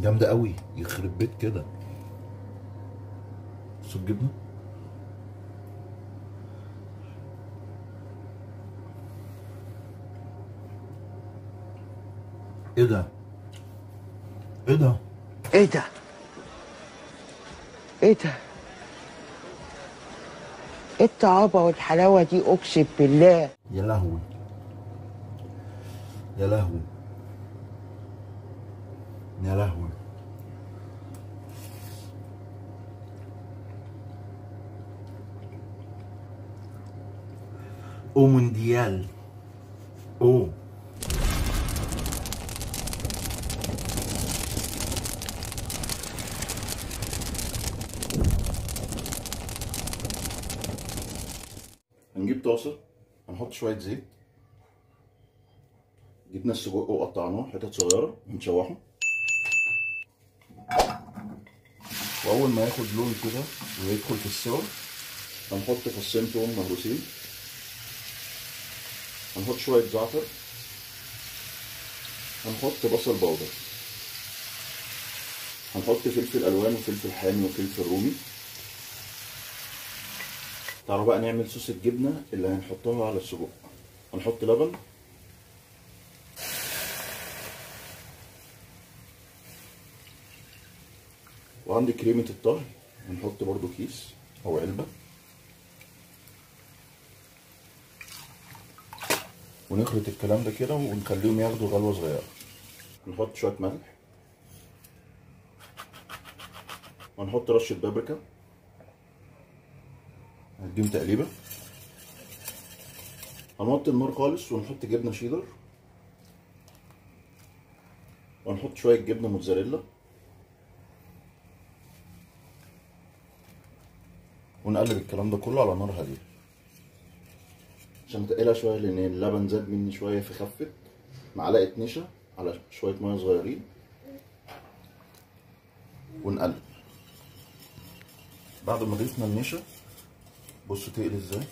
جامده قوي، يخرب بيت كده. بصوا الجبنه. ايه ده؟ ايه ده؟ ايه ده؟ ايه ده؟ ايه الطعابة والحلاوة دي اقسم بالله. يا لهوي، يا لهوي، يا لهوي. او مونديال. او هنجيب طاسه، هنحط شويه زيت، جبنا السجق وقطعناه حتت صغيره ونشوحه، واول ما ياخد لون كده ويدخل في السوا هنحط فصين توم مهروسين، هنحط شويه زعتر، هنحط بصل باودر، هنحط فلفل الوان وفلفل حامي وفلفل رومي. تعالوا بقى نعمل صوص الجبنه اللي هنحطها على السجق. هنحط لبن، وعندي كريمه الطهي هنحط برضو كيس او علبه، ونخلط الكلام ده كده ونخليهم ياخدوا غلوه صغيره. نحط شويه ملح، وهنحط رشه بابريكا، هنديهم تقليبه، هنوطي النار خالص ونحط جبنه شيدر، وهنحط شويه جبنه موتزاريلا، ونقلب الكلام ده كله على نار هاديه عشان تقلها شويه، لان اللبن زاد مني شويه فخفت. معلقه نشا على شويه ميه صغيرين، ونقلب. بعد ما ضيفنا النشا بصوا تقل ازاي.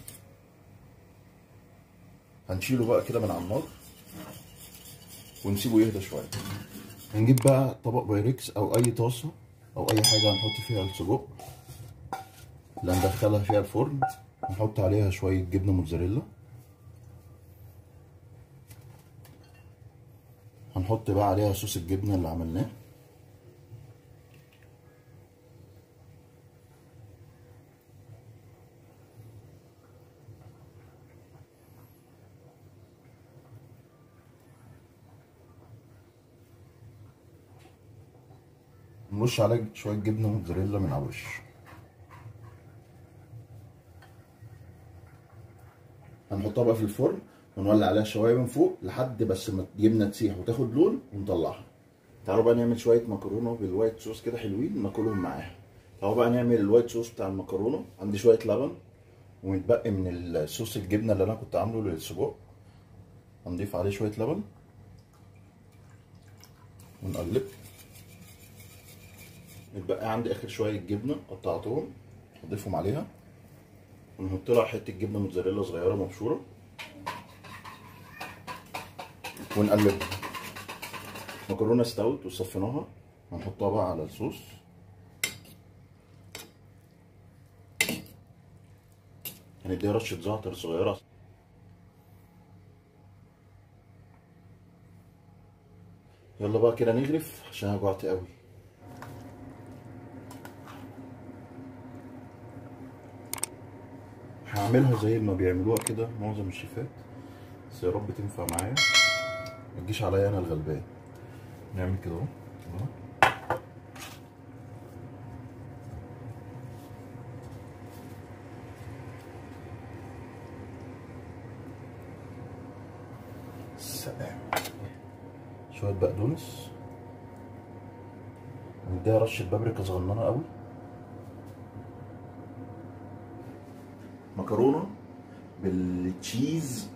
هنشيله بقى كده من على النار ونسيبه يهدى شويه. هنجيب بقى طبق بايركس او اي طاسه او اي حاجه هنحط فيها السجق اللي هندخلها فيها الفرن، نحط عليها شويه جبنه موتزاريلا، هنحط بقى عليها صوص الجبنه اللي عملناه، نرش عليه شويه جبنه موتزاريلا من على الوش. هنحطها بقى في الفرن ونولع عليها شوايه من فوق لحد بس ما الجبنه تسيح وتاخد لون ونطلعها. تعالوا بقى نعمل شويه مكرونه بالوايت صوص كده حلوين ناكلهم معاها. تعالوا بقى نعمل الوايت صوص بتاع المكرونه. عندي شويه لبن ومتبقي من الصوص الجبنه اللي انا كنت عامله للسجق، هنضيف عليه شويه لبن ونقلب. متبقي عندي اخر شويه جبنه قطعتهم هضيفهم عليها، ونحط لها حته جبنه موتزاريلا صغيره مبشوره ونقلبها. مكرونه استوت وصفيناها، هنحطها بقى على الصوص. هنديها رشه زعتر صغيره. يلا بقى كده نغرف عشان انا جوعت قوي. هعملها زي ما بيعملوها كده معظم الشيفات، بس يا رب تنفع معايا ما تجيش عليا انا الغلبان. نعمل كده اهو. سلام. شويه بقدونس، نديها رشه بابريكا صغننه قوي. مكرونه بالتشيز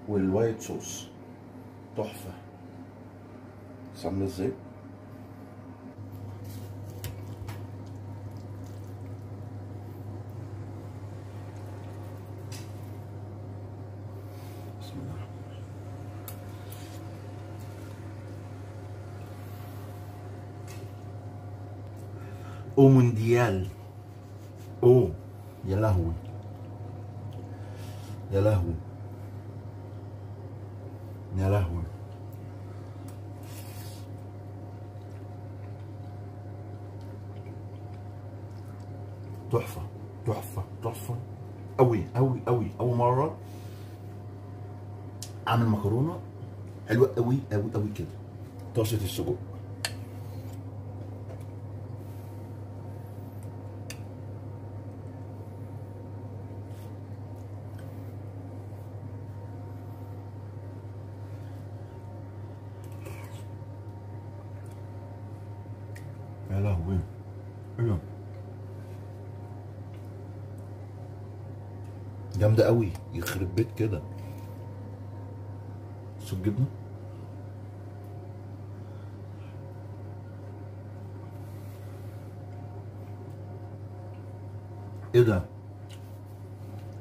والوايت صوص تحفه. بس عامله ازاي؟ بسم الله. او مونديال. او يا لهوي يا لهوي يا لهوي. تحفة تحفة تحفة أوي أوي أوي. أول مرة أعمل مكرونة حلوة أوي أوي أوي كده. طاسة السجق. يا لهوي ايه ده؟ جامدة قوي يخرب بيت كده. صوت جبنة. ايه ده؟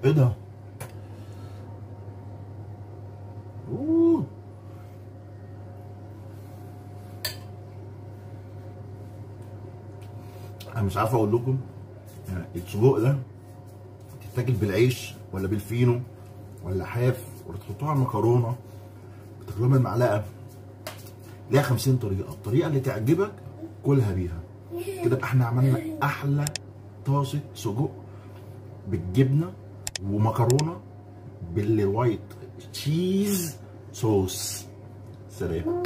ايه ده؟ اوه. انا مش عارف اقول لكم يعني السجق ده تتاكل بالعيش ولا بالفينو ولا حاف ولا تحطوها على المكرونه بتاكلوها بالمعلقه. ليها 50 طريقه، الطريقه اللي تعجبك كلها بيها. كده بقى احنا عملنا احلى طاسه سجق بالجبنه ومكرونه بالوايت تشيز صوص. سلام.